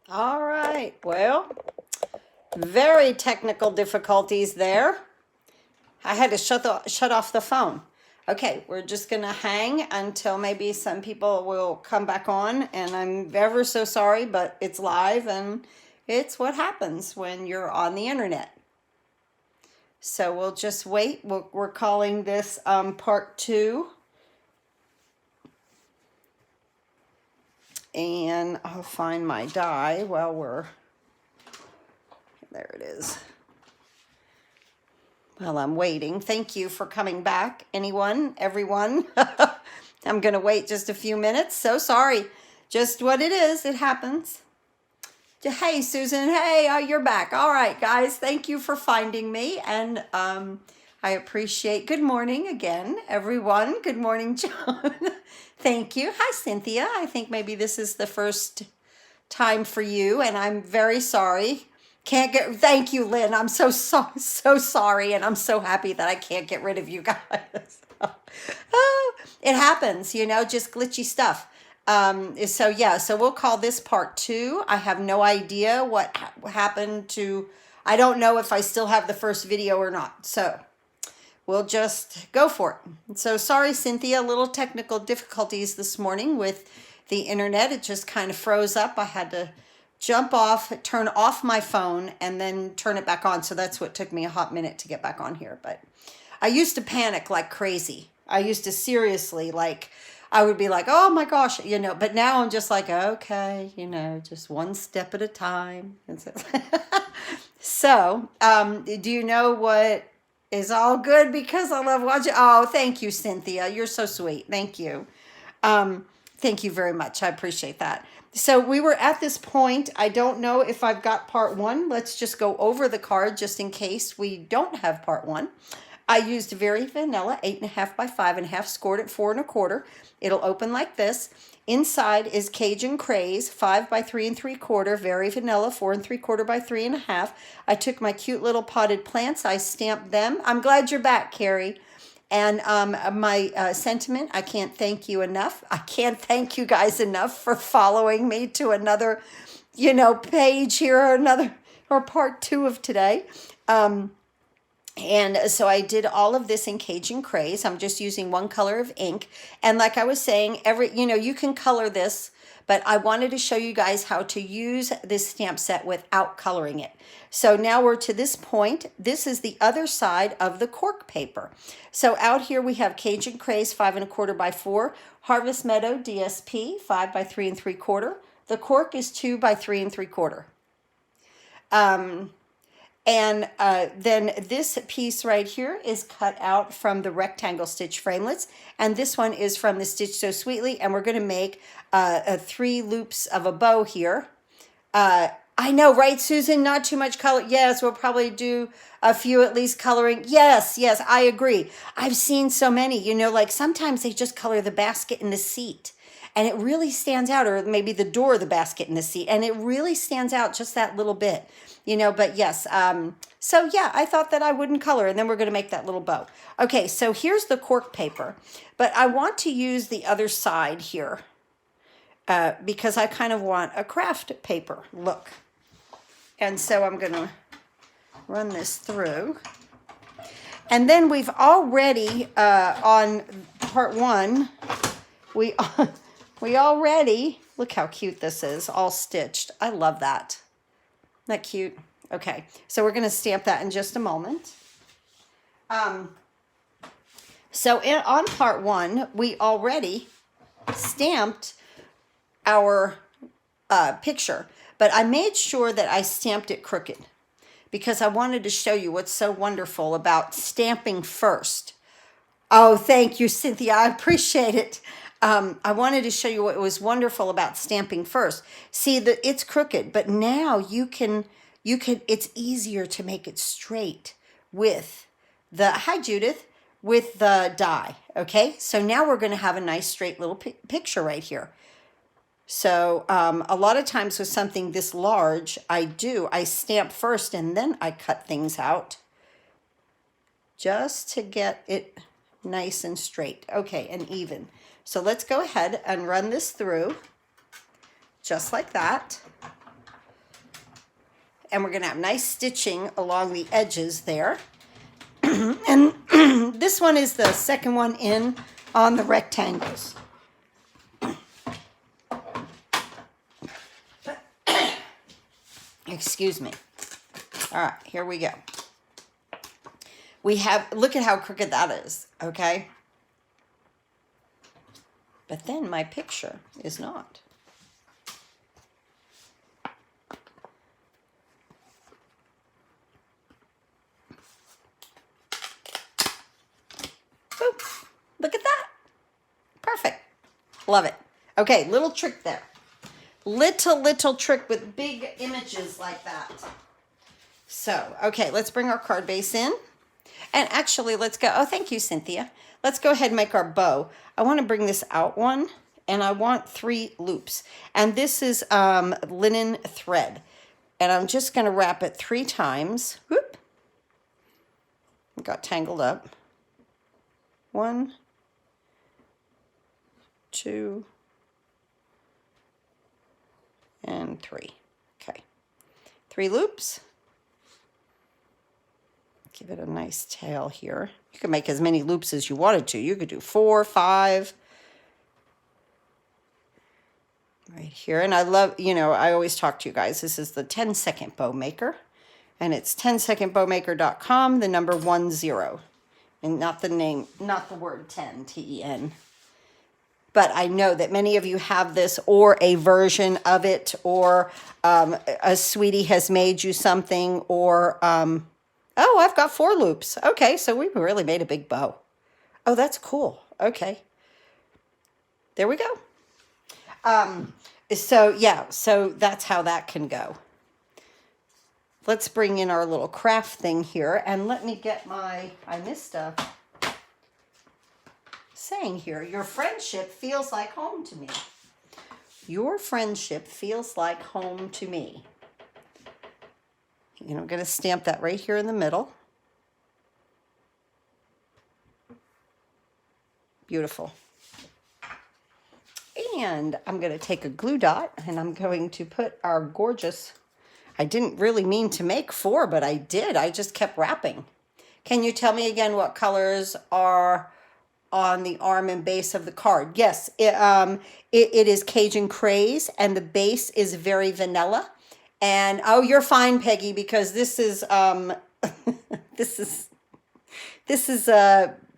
All right, well, very technical difficulties there. I had to shut off the phone. Okay, we're just gonna hang until maybe some people will come back on, and I'm ever so sorry, but it's live and it's what happens when you're on the internet. So we'll just wait. We're calling this part 2. And I'll find my die while we're, there it is. While I'm waiting, thank you for coming back. Anyone, everyone. I'm gonna wait just a few minutes. So sorry, just what it is, it happens. Hey, Susan, hey, you're back. All right, guys, thank you for finding me. And I appreciate, good morning again, everyone. Good morning, John. Thank you. Hi, Cynthia. I think maybe this is the first time for you, and I'm very sorry. Can't get, thank you, Lynn. I'm so sorry, and I'm so happy that I can't get rid of you guys. Oh, it happens, you know, just glitchy stuff. So yeah, so we'll call this part 2. I have no idea what happened to, I don't know if I still have the first video or not. So we'll just go for it. So sorry, Cynthia, little technical difficulties this morning with the internet. It just kind of froze up. I had to jump off, turn off my phone, and then turn it back on. So that's what took me a hot minute to get back on here. But I used to panic like crazy. I used to seriously, like, I would be like, oh my gosh, you know, but now I'm just like, okay, you know, just one step at a time. So, do you know what is all good because I love watching? Oh, thank you, Cynthia. You're so sweet. Thank you. Thank you very much. I appreciate that. So we were at this point. I don't know if I've got part 1. Let's just go over the card just in case we don't have part 1. I used very vanilla 8.5 by 5.5, scored at 4 1/4. It'll open like this. Inside is Cajun Craze 5 by 3 3/4, very vanilla 4 3/4 by 3.5. I took my cute little potted plants. I stamped them. I'm glad you're back, Carrie. And my sentiment, I can't thank you enough. I can't thank you guys enough for following me to another, you know, page here or part 2 of today. And so I did all of this in Cajun Craze. I'm just using one color of ink. And like I was saying, you can color this, but I wanted to show you guys how to use this stamp set without coloring it. So now we're to this point. This is the other side of the cork paper. So out here we have Cajun Craze 5 1/4 by 4, Harvest Meadow DSP 5 by 3 3/4. The cork is 2 by 3 3/4. And then this piece right here is cut out from the rectangle stitch framelits. And this one is from the Stitch So Sweetly. And we're going to make 3 loops of a bow here. I know, right, Susan? Not too much color. Yes, we'll probably do a few at least coloring. Yes, I agree. I've seen so many, you know, like sometimes they just color the basket and the seat. And it really stands out, or maybe the door of the basket and the seat. And it really stands out just that little bit, you know, but yes. So yeah, I thought that I wouldn't color, and then we're going to make that little bow. Okay, so here's the cork paper, but I want to use the other side here because I kind of want a craft paper look. And so I'm going to run this through. And then we've already, on part 1, we already, look how cute this is, all stitched. I love that. Isn't that cute? Okay, so we're going to stamp that in just a moment. So on part 1, we already stamped our picture, but I made sure that I stamped it crooked because I wanted to show you what's so wonderful about stamping first. Oh, thank you, Cynthia. I appreciate it. I wanted to show you what was wonderful about stamping first. See, it's crooked, but now you can, it's easier to make it straight with the, hi Judith, with the die, okay? So now we're gonna have a nice straight little picture right here. So a lot of times with something this large, I stamp first and then I cut things out just to get it nice and straight, okay, and even. So let's go ahead and run this through just like that. and we're going to have nice stitching along the edges there. And this one is the second one in on the rectangles. Excuse me. All right, here we go. We have, look at how crooked that is, okay? But then my picture is not. Boop. Look at that. Perfect. Love it. Okay, little trick there. Little trick with big images like that. So, okay, let's bring our card base in. And actually, let's go. Oh, thank you, Cynthia. Let's go ahead and make our bow. I want to bring this out one, and I want 3 loops. And this is linen thread. And I'm just going to wrap it 3 times. Whoop. Got tangled up. 1, 2, and 3. Okay. 3 loops. Give it a nice tail here. You can make as many loops as you wanted to. You could do 4, 5. Right here. And I love, you know, I always talk to you guys. This is the 10-second bow maker. And it's 10secondbowmaker.com, the number 10. And not the name, not the word 10, T-E-N. But I know that many of you have this or a version of it, or a sweetie has made you something, or, oh, I've got 4 loops. Okay, so we really made a big bow. Oh, that's cool. Okay. There we go. So, yeah, so that's how that can go. Let's bring in our little craft thing here, and let me get my, I missed a saying here. Your friendship feels like home to me. Your friendship feels like home to me. And I'm going to stamp that right here in the middle. Beautiful. And I'm going to take a glue dot, and I'm going to put our gorgeous, I didn't really mean to make 4, but I did. I just kept wrapping. Can you tell me again what colors are on the arm and base of the card? Yes, it is Cajun Craze, and the base is very vanilla. And oh, you're fine, Peggy, because this is this is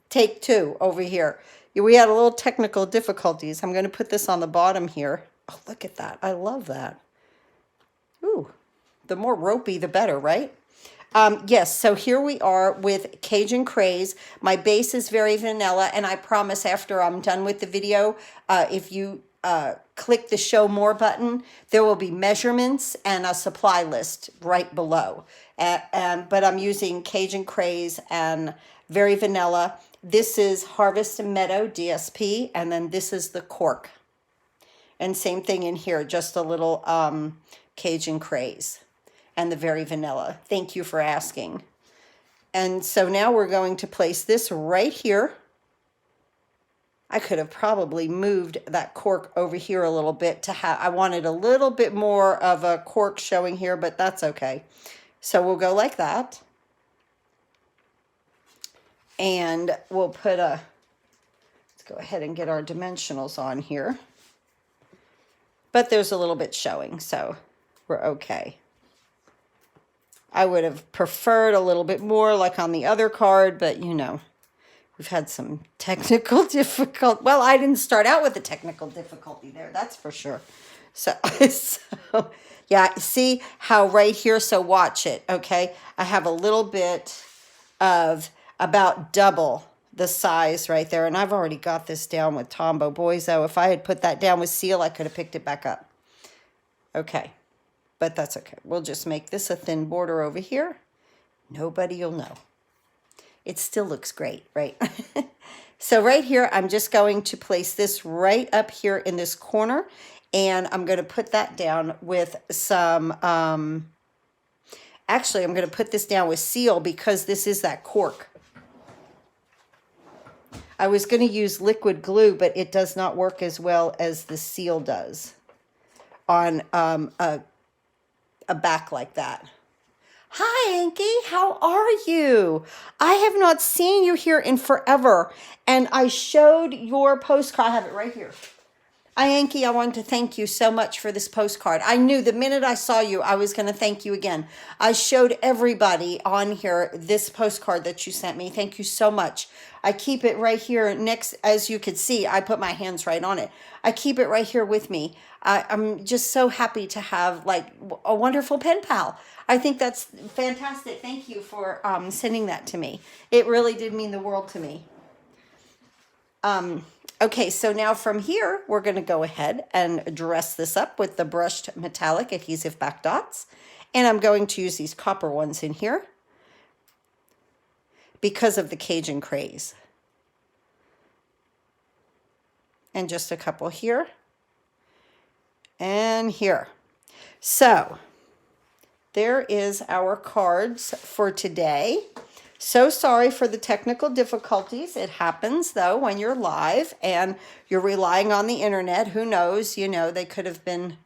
take 2 over here. We had a little technical difficulties. I'm going to put this on the bottom here. Oh, look at that. I love that. Ooh, the more ropey, the better, right? Yes, so here we are with Cajun Craze. My base is very vanilla, and I promise after I'm done with the video, if you click the Show More button, there will be measurements and a supply list right below. But I'm using Cajun Craze and very vanilla. This is Harvest Meadow DSP, and then this is the Cork. And same thing in here, just a little Cajun Craze and the very vanilla. Thank you for asking. And so now we're going to place this right here. I could have probably moved that cork over here a little bit to have, I wanted a little bit more of a cork showing here, but that's okay. So we'll go like that. And we'll put a, let's go ahead and get our dimensionals on here. But there's a little bit showing, so we're okay. I would have preferred a little bit more like on the other card, but you know, we've had some technical difficulty. Well, I didn't start out with a technical difficulty there, that's for sure. So, yeah, see how right here, so watch it, okay? I have a little bit of about double the size right there, and I've already got this down with Tombow. Boys, though, if I had put that down with Seal, I could have picked it back up. Okay, but that's okay. We'll just make this a thin border over here. Nobody will know. It still looks great, right? So right here, I'm just going to place this right up here in this corner, and I'm going to put that down with some, actually, I'm going to put this down with Seal because this is that cork. I was going to use liquid glue, but it does not work as well as the Seal does on a back like that. Hi, Anki. How are you? I have not seen you here in forever. And I showed your postcard. I have it right here. Anki, I wanted to thank you so much for this postcard. I knew the minute I saw you, I was going to thank you again. I showed everybody on here this postcard that you sent me. Thank you so much. I keep it right here next, as you could see, I put my hands right on it. I keep it right here with me. I'm just so happy to have like a wonderful pen pal. I think that's fantastic. Thank you for sending that to me. It really did mean the world to me. Okay, so now from here, we're going to go ahead and dress this up with the brushed metallic adhesive back dots. And I'm going to use these copper ones in here because of the Cajun Craze. And just a couple here and here. So there is our cards for today. So sorry for the technical difficulties. It happens, though, when you're live and you're relying on the internet. Who knows? You know, they could have been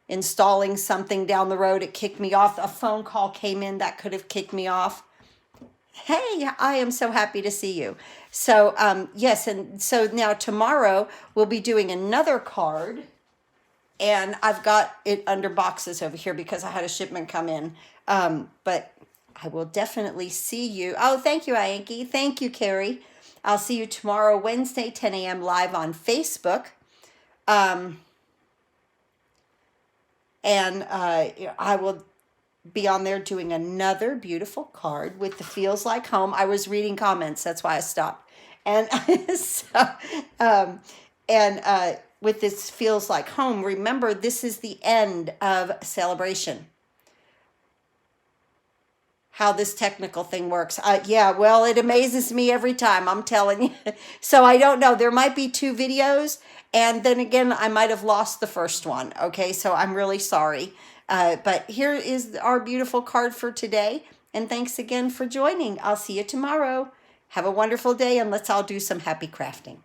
installing something down the road. It kicked me off. A phone call came in that could have kicked me off. Hey, I am so happy to see you. So, yes, and so now tomorrow we'll be doing another card. And I've got it under boxes over here because I had a shipment come in. But I will definitely see you. Oh, thank you, Anki. Thank you, Carrie. I'll see you tomorrow, Wednesday, 10 a.m. live on Facebook. And I will be on there doing another beautiful card with the Feels Like Home. I was reading comments. That's why I stopped. And so, with this Feels Like Home, remember, this is the end of celebration. How this technical thing works. Yeah, well, it amazes me every time, I'm telling you. So I don't know. There might be 2 videos, and then again, I might have lost the first one. Okay, so I'm really sorry. But here is our beautiful card for today, and thanks again for joining. I'll see you tomorrow. Have a wonderful day, and let's all do some happy crafting.